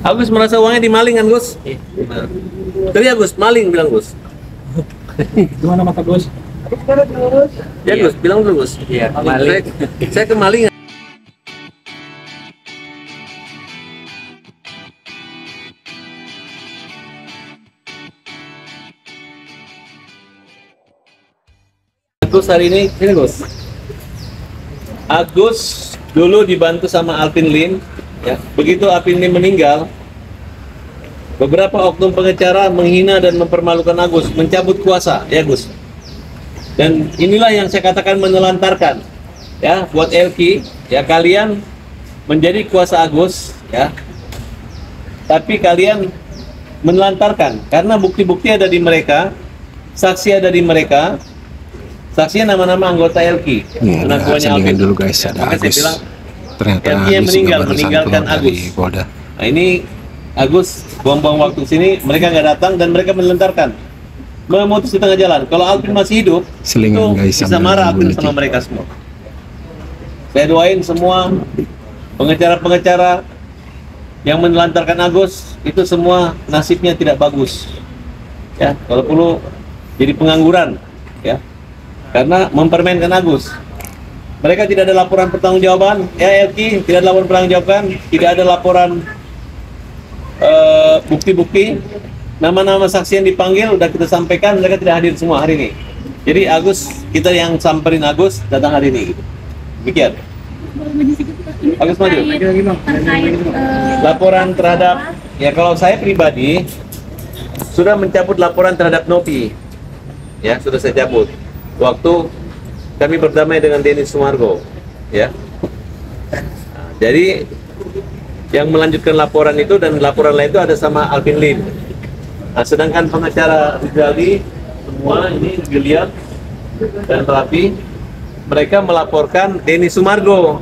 Agus merasa uangnya dimaling kan, Gus? Tadi Agus, maling bilang Gus. Gimana mata Gus? Ya Gus, bilang dulu Gus. Iya, maling. Saya kemalingan. Agus hari ini Gus. Agus dulu dibantu sama Alvin Lim, ya. Begitu Alvin Lim meninggal, beberapa oknum pengacara menghina dan mempermalukan Agus, mencabut kuasa, ya Gus. Dan inilah yang saya katakan menelantarkan, ya, buat Elki, ya, kalian menjadi kuasa Agus, ya. Tapi kalian menelantarkan karena bukti-bukti ada di mereka, saksi ada di mereka. Saksinya nama-nama anggota Elki. Anak buahnya Alvin dulu guys, ada Agus. Ternyata Elki yang meninggalkan Agus. Nah ini Agus buang-buang waktu sini, mereka nggak datang dan mereka menelantarkan, memutus di tengah jalan. Kalau Alvin masih hidup, Selingan, itu guys, bisa marah Alvin sama mereka semua. Saya doain semua pengacara-pengacara yang menelantarkan Agus itu semua nasibnya tidak bagus. Ya, kalau perlu jadi pengangguran, ya. Karena mempermainkan Agus. Mereka tidak ada laporan pertanggungjawaban, ya Elki, tidak ada laporan pertanggungjawaban, tidak ada laporan bukti-bukti, nama-nama saksi yang dipanggil udah kita sampaikan, mereka tidak hadir semua hari ini. Jadi Agus, kita yang samperin Agus datang hari ini. Demikian. Agus maju. Laporan terhadap, ya kalau saya pribadi sudah mencabut laporan terhadap Nopi, ya sudah saya cabut. Waktu kami berdamai dengan Denny Sumargo, ya. Nah, jadi yang melanjutkan laporan itu dan laporan lain itu ada sama Alvin Lim. Nah, sedangkan pengacara Rizali semua ini William dan Rafi, mereka melaporkan Denny Sumargo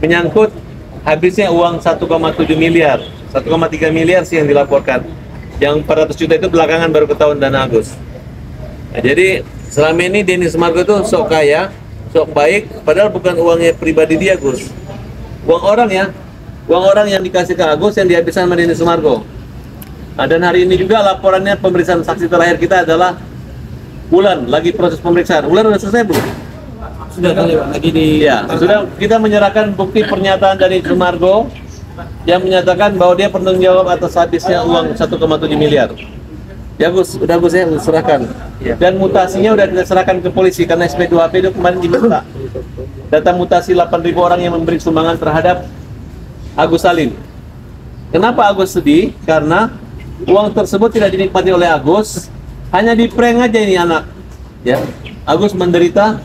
menyangkut habisnya uang 1,7 miliar, 1,3 miliar sih yang dilaporkan. Yang 400 juta itu belakangan baru ketahuan dana Agus. Nah, jadi selama ini Denny Sumargo itu sok kaya, sok baik, padahal bukan uangnya pribadi dia, Gus. Uang orang ya, uang orang yang dikasih ke Agus yang dihabiskan sama Denny Sumargo. Nah, dan hari ini juga laporannya pemeriksaan saksi terakhir kita adalah Wulan, lagi proses pemeriksaan. Wulan sudah selesai belum? Sudah lagi di. Ya, sudah kita menyerahkan bukti pernyataan dari Sumargo yang menyatakan bahwa dia bertanggung jawab atas habisnya uang 1,7 miliar. Ya Gus, udah Gus ya, serahkan. Ya. Dan mutasinya udah kita serahkan ke polisi karena SP2AP itu kemarin diminta. Data mutasi 8.000 orang yang memberi sumbangan terhadap Agus Salim. Kenapa Agus sedih? Karena uang tersebut tidak dinikmati oleh Agus, hanya di prank aja ini anak. Ya, Agus menderita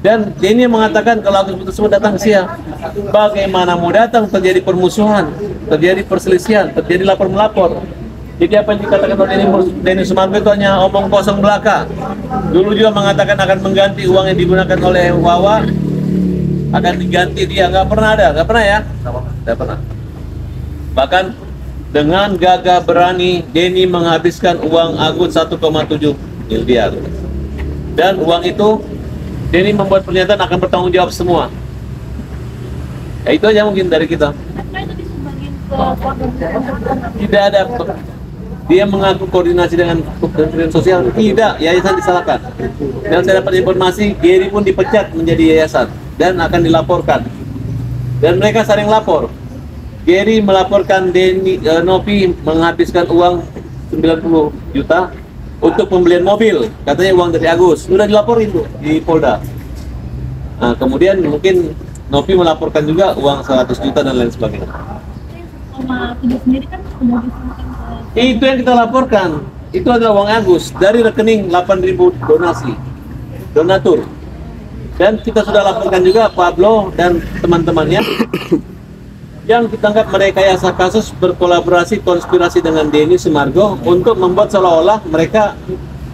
dan Denny mengatakan kalau Agus tersebut datang siang. Bagaimana mau datang terjadi permusuhan, terjadi perselisihan, terjadi lapor-melapor. Jadi apa yang dikatakan oleh Denny Sumargo itu hanya omong kosong belaka. Dulu juga mengatakan akan mengganti uang yang digunakan oleh Wawa, akan diganti dia, nggak pernah ada, nggak pernah ya? Nggak pernah. Bahkan dengan gagah berani Denny menghabiskan uang Agus 1,7 miliar. Dan uang itu Denny membuat pernyataan akan bertanggung jawab semua. Ya itu aja mungkin dari kita. Tidak ada. Dia mengaku koordinasi dengan Kementerian Sosial, tidak, yayasan disalahkan. Dan saya dapat informasi, Gary pun dipecat menjadi yayasan dan akan dilaporkan. Dan mereka saling lapor. Gary melaporkan Nopi menghabiskan uang 90 juta untuk pembelian mobil, katanya uang dari Agus. Sudah dilaporin tuh di Polda. Nah, kemudian mungkin Nopi melaporkan juga uang 100 juta dan lain sebagainya. Sama video sendiri kan sudah diserahkan ke. Itu yang kita laporkan. Itu adalah uang Agus dari rekening 8.000 donasi, donatur. Dan kita sudah laporkan juga Pablo dan teman-temannya yang ditangkap merekayasa kasus berkolaborasi konspirasi dengan Denny Sumargo untuk membuat seolah-olah mereka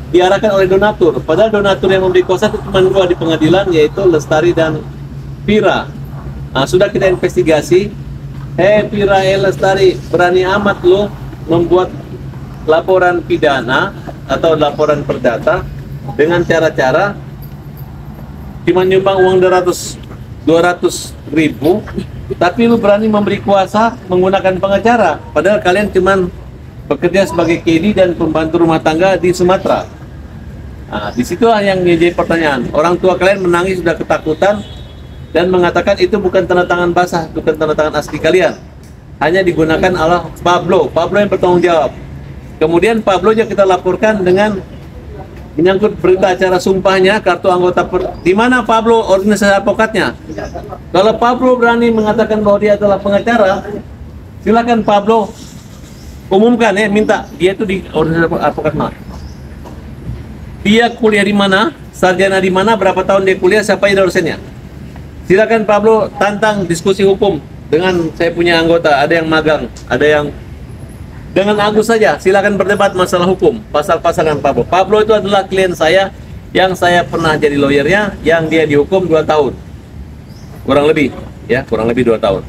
diarahkan oleh donatur. Padahal donatur yang memberi kuasa itu cuma dua di pengadilan, yaitu Lestari dan Vira. Nah, sudah kita investigasi. Vira Lestari, berani amat lo membuat laporan pidana atau laporan perdata dengan cara-cara cuma nyumbang uang 200 200.000, tapi lu berani memberi kuasa menggunakan pengacara, padahal kalian cuman bekerja sebagai KD dan pembantu rumah tangga di Sumatera. Nah, disitulah yang menjadi pertanyaan. Orang tua kalian menangis sudah ketakutan dan mengatakan itu bukan tanda tangan basah, bukan tanda tangan asli kalian. Hanya digunakan oleh Pablo yang bertanggung jawab. Kemudian Pablo juga kita laporkan dengan menyangkut berita acara sumpahnya, kartu anggota di mana Pablo organisasi advokatnya. Kalau Pablo berani mengatakan bahwa dia adalah pengacara, silakan Pablo umumkan ya, minta dia itu di organisasi advokat mana. Dia kuliah di mana, sarjana di mana, berapa tahun dia kuliah, siapa yang dosennya. Silakan Pablo tantang diskusi hukum dengan saya punya anggota, ada yang magang, ada yang dengan Agus saja, silakan berdebat masalah hukum, pasal-pasal dengan Pablo. Pablo itu adalah klien saya, yang saya pernah jadi lawyernya, yang dia dihukum 2 tahun. Kurang lebih, ya, kurang lebih 2 tahun.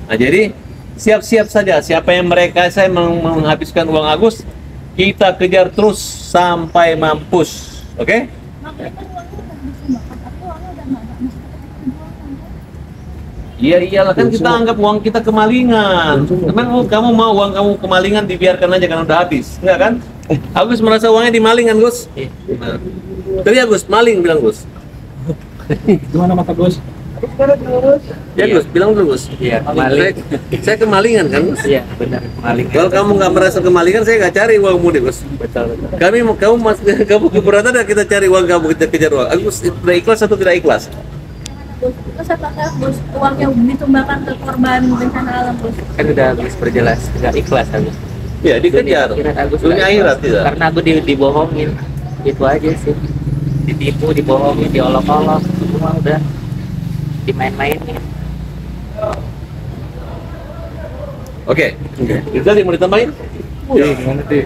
Nah, jadi, siap-siap saja, siapa yang mereka saya menghabiskan uang Agus, kita kejar terus sampai mampus, oke? Iya iyalah, kan kita anggap uang kita kemalingan. Memang kamu mau uang kamu kemalingan dibiarkan aja kan udah habis, enggak kan? Agus merasa uangnya dimalingan, Gus. Nah. Tadi Agus maling bilang Gus. Gimana mata Gus? Ya Gus, bilang dulu Gus. Iya, maling. Saya kemalingan kan Gus? Iya, benar maling. Kalau kamu nggak merasa kemalingan, saya nggak cari uangmu deh Gus. Betul. Kamu keberatan dan kita cari uang kamu, kita kejar uang. Agus sudah ikhlas atau tidak ikhlas? Terus apakah bos uang yang ditumbangkan ke korban bencana alam bos? Kan udah Agus berjelas nggak ikhlas Agus. Ya dikejar. Dunia akhirat tidak. Karena aku dibohongin. Itu aja sih. Ditipu, dibohongin, diolok-olok, semua udah dimain-mainin. Oke. Itu yang mau ditambahin?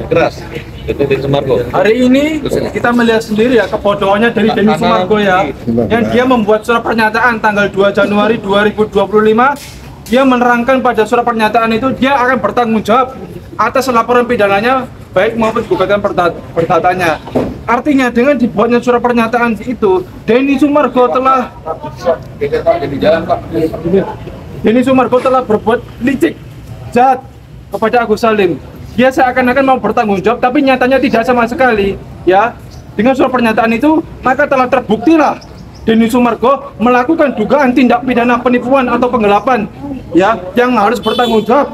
Keras. Itu di Sumargo. Hari ini kita melihat sendiri ya kebodohannya dari Denny Sumargo ya, yang dia membuat surat pernyataan tanggal 2 Januari 2025. Dia menerangkan pada surat pernyataan itu dia akan bertanggung jawab atas laporan pidananya baik maupun gugatan perdatanya. Artinya dengan dibuatnya surat pernyataan itu, Denny Sumargo telah berbuat licik, jahat kepada Agus Salim. Dia seakan-akan mau bertanggung jawab, tapi nyatanya tidak sama sekali. Ya, dengan surat pernyataan itu, maka telah terbuktilah Denny Sumargo melakukan dugaan tindak pidana penipuan atau penggelapan, ya, yang harus bertanggung jawab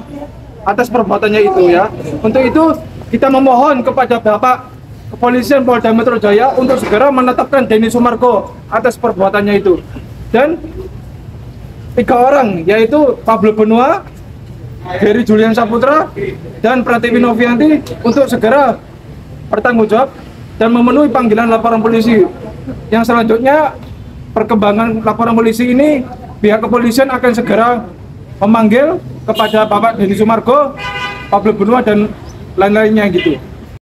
atas perbuatannya itu. Ya, untuk itu kita memohon kepada Bapak Kepolisian Polda Metro Jaya untuk segera menetapkan Denny Sumargo atas perbuatannya itu. Dan 3 orang, yaitu Pablo Benua, Gary Julian Saputra, dan Pratiwi Novianti untuk segera bertanggung jawab dan memenuhi panggilan laporan polisi. Yang selanjutnya, perkembangan laporan polisi ini, pihak kepolisian akan segera memanggil kepada Bapak Denny Sumargo, Pablo Benua, dan lain-lainnya gitu.